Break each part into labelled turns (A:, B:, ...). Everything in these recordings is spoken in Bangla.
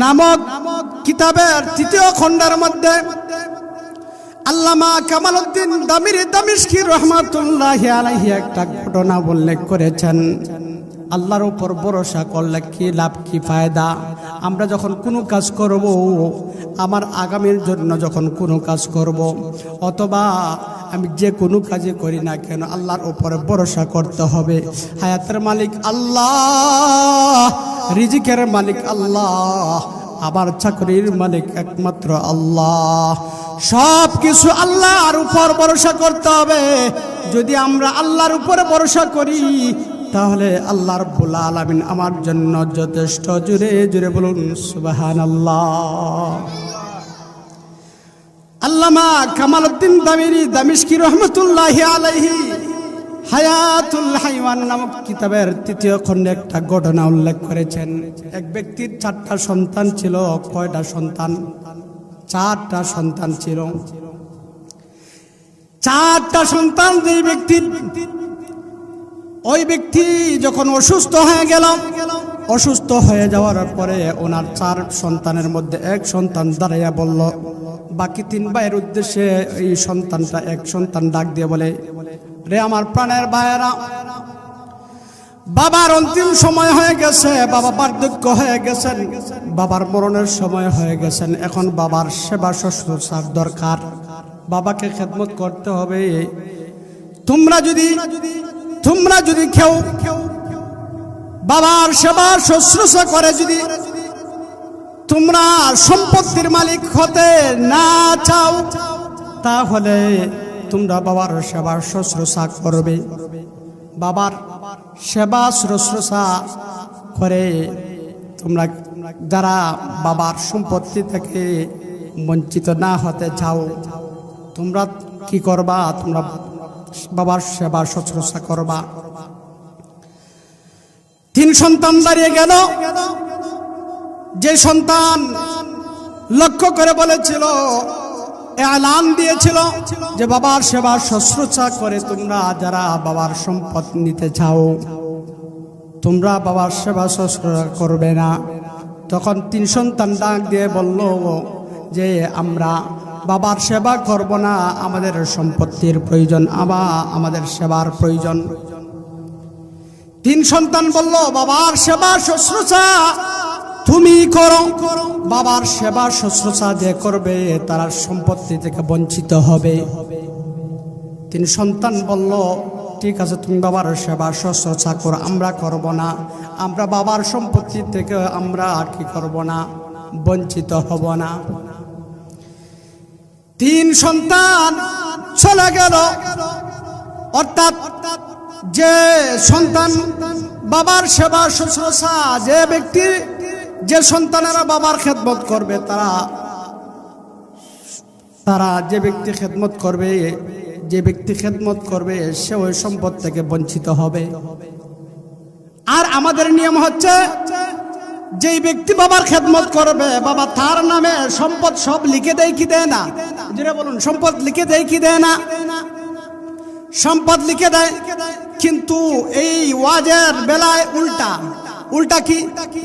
A: নামক কিতাবের ৩য় খণ্ডের মধ্যে আল্লামা কামালউদ্দিন দামিরি দামিশকি রহমাতুল্লাহি আলাইহি একটা ঘটনা উল্লেখ করেছেন। আল্লাহর উপর ভরসা করলে কি লাভ, কি ফায়দা? আমরা যখন কোনো কাজ করব, আমার আগামীর জন্য যখন কোনো কাজ করব, অথবা আমি যে কোনো কাজে করি না কেন, আল্লাহর উপরে ভরসা করতে হবে। হায়াতের মালিক আল্লাহ, রিজিকের মালিক আল্লাহ, আবার চাকরির মালিক একমাত্র আল্লাহ। সব কিছু আল্লাহর উপর ভরসা করতে হবে। যদি আমরা আল্লাহর উপরে ভরসা করি, তাহলে আল্লাহ রাব্বুল আলামিন আমার জন্য যথেষ্ট। জোরে জোরে বলুন সুবহানাল্লাহ। আল্লামা কামালউদ্দিন দামিরি দামিশকি রহমাতুল্লাহি আলাইহি হায়াতুল হাইওয়ান নামক কিতাবের ৩য় খণ্ডে একটা ঘটনা উল্লেখ করেছেন। এক ব্যক্তির 4টা সন্তান ছিল। কয়টা সন্তান? 4টা সন্তান ছিল। 4টা সন্তান। যেই ব্যক্তির, ওই ব্যক্তি যখন অসুস্থ হয়ে গেল, অসুস্থ হয়ে যাওয়ার পরে ওনার 4 সন্তানের মধ্যে এক সন্তান দাঁড়াইয়া বলল, বাকি 3 ভাইয়ের উদ্দেশ্যে এই সন্তানটা, এক সন্তান ডাক দিয়ে বলে, রে আমার প্রাণের ভাইয়েরা, বাবার অন্তিম সময় হয়ে গেছে, বাবা বার্ধক্য হয়ে গেছেন, বাবার মরণের সময় হয়ে গেছেন। এখন বাবার সেবা শুশ্রূষার দরকার, বাবাকে খেদমত করতে হবে। তোমরা যদি কেউ বাবার সেবা শুশ্রূষা করে, যদি তোমরা সম্পত্তির মালিক হতে না চাও, তাহলে তোমরা বাবার সেবা শুশ্রূষা করবে। বাবার সেবা শুশ্রূষা করে তোমরা যারা বাবার সম্পত্তি থেকে বঞ্চিত না হতে চাও, তোমরা কি করবা? তোমরা বাবার সেবা শুশ্রূষা করবা। 3 সন্তান দাঁড়িয়ে গেল। যে সন্তান লক্ষ্য করে বলেছিল, এলান দিয়েছিল যে বাবার সেবা শুশ্রূষা করে তোমরা যারা বাবার সম্পদ নিতে চাও, তোমরা বাবার সেবা শুশ্রূষা করবে না। তখন 3 সন্তান ডাক দিয়ে বলল যে আমরা বাবার সেবা করব না, আমাদের সম্পত্তির প্রয়োজন, আমাদের সেবার প্রয়োজন। 3 সন্তান বলল, বাবার সেবা শুশ্রূষা তুমি করো, বাবার সেবা শুশ্রূষা যে করবে তার সম্পত্তি থেকে বঞ্চিত হবে। 3 সন্তান বলল, ঠিক আছে, তুমি বাবার সেবা শুশ্রূষা করো, আমরা করব না, আমরা বাবার সম্পত্তি থেকে আমরা কি করব না, বঞ্চিত হব না। 3 সন্তান চলে গেল। অর্থাৎ যে সন্তান বাবার সেবা শুশ্রূষা, যে ব্যক্তি, যে সন্তানেরা বাবার খেদমত করবে, তারা যে ব্যক্তি খেদমত করবে, সে ওই সম্পদ থেকে বঞ্চিত হবে। আর আমাদের নিয়ম হচ্ছে, যেই ব্যক্তি বাবার খেদমত করবে, বাবা তার নামে সম্পদ সব লিখে দেয় কি দেয় না? যেটা বলুন, সম্পদ লিখে দেয় কি দেয় না? সম্পদ লিখে দেয়। কিন্তু এই ওয়াজের বেলায় উল্টা কি?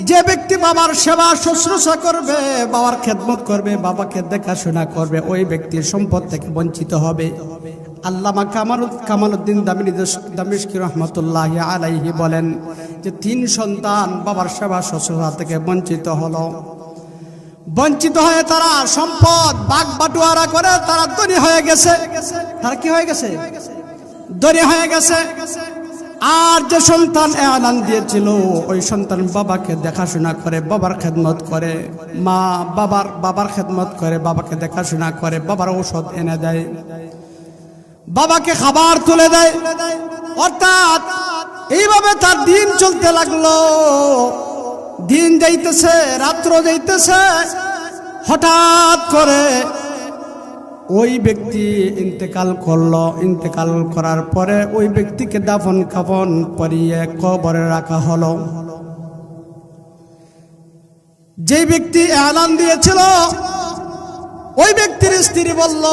A: যে ব্যক্তি বাবার সেবা শুশ্রূষা করবে, বাবার খেদমত করবে, বাবাকে দেখাশোনা করবে, ওই ব্যক্তির সম্পদ থেকে বঞ্চিত হবে। আল্লামা কামালউদ্দিন দামিশকি রহমাতুল্লাহি আলাইহি বলেন যে 3 সন্তান বাবার সেবা শুশ্রূষা থেকে বঞ্চিত হলো। বঞ্চিত হয়ে তারা সম্পদ ভাগ বাটোয়ারা করে তারা ধনী হয়ে গেছে। তারা কি হয়ে গেছে? ধনী হয়ে গেছে। আর যে সন্তান এলান দিয়েছিল, ওই সন্তান বাবাকে দেখাশোনা করে, বাবার খেদমত করে, বাবার খেদমত করে, বাবাকে দেখাশোনা করে, বাবার ঔষধ এনে দেয়, বাবাকে খাবার তুলে দেয়। অর্থাৎ এইভাবে তার দিন চলতে লাগলো। দিন যাইতেছে, রাত্র যাইতেছে। হঠাৎ করে ওই ব্যক্তি ইন্তেকাল করলো। ইন্তেকাল করার পরে ওই ব্যক্তিকে দাফন কাফন করিয়ে কবরে রাখা হলো। যে ব্যক্তি এলান দিয়েছিল, ওই ব্যক্তির স্ত্রী বলল,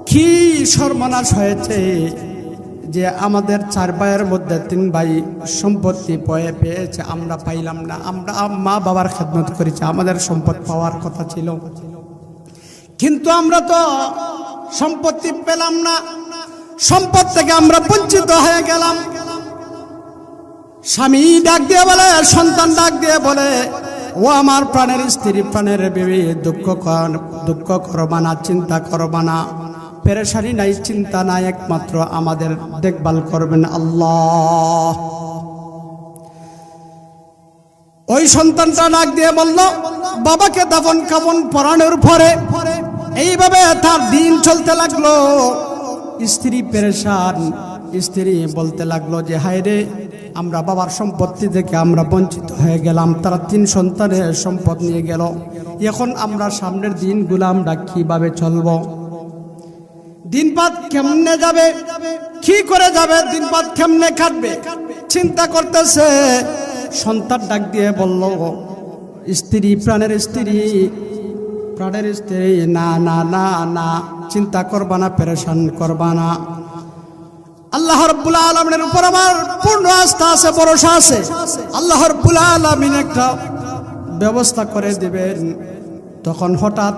A: কি সর্বনাশ হয়েছে যে আমাদের 4 ভাইয়ের মধ্যে 3 ভাই সম্পত্তি পেয়েছে, আমরা পাইলাম না। আমরা মা বাবার খেদমত করেছি, আমাদের সম্পদ পাওয়ার কথা ছিল, কিন্তু আমরা তো সম্পত্তি পেলাম না, সম্পদ থেকে আমরা বঞ্চিত হয়ে গেলাম। স্বামী ডাক দিয়ে বলে, সন্তান ডাক দিয়ে বলে, ও আমার প্রাণের স্ত্রী, প্রাণের বিবি, দুঃখ করবা না, চিন্তা করবা না, পেরেশানি নাই, চিন্তা নাই, একমাত্র আমাদের দেখভাল করবেন আল্লাহ। ওই সন্তানটা ডাক দিয়ে বলল, বাবাকে দাফন কাফন পরানোর পরে এইভাবে তার দিন চলতে লাগলো। স্ত্রী পেরেশান, স্ত্রী বলতে লাগলো যে হায় রে, আমরা বাবার সম্পত্তি থেকে আমরা বঞ্চিত হয়ে গেলাম, তারা 3 সন্তানের সম্পদ নিয়ে গেল, এখন আমরা সামনের দিনগুলো আমরা কিভাবে চলবো? দিনপাত কেমনে যাবে, কি করে যাবে, দিনপাত কেমনে কাটবে, চিন্তা করতেছে। সন্তান ডাক দিয়ে বলল, স্ত্রী, প্রাণের স্ত্রী, না না না না, চিন্তা করবা না, পেরেশান করবা না, আল্লাহ রাব্বুল আলামিনের উপর আমার পূর্ণ আস্থা আছে, ভরসা আছে, আল্লাহ রাব্বুল আলামিন একটা ব্যবস্থা করে দিবেন। তখন হঠাৎ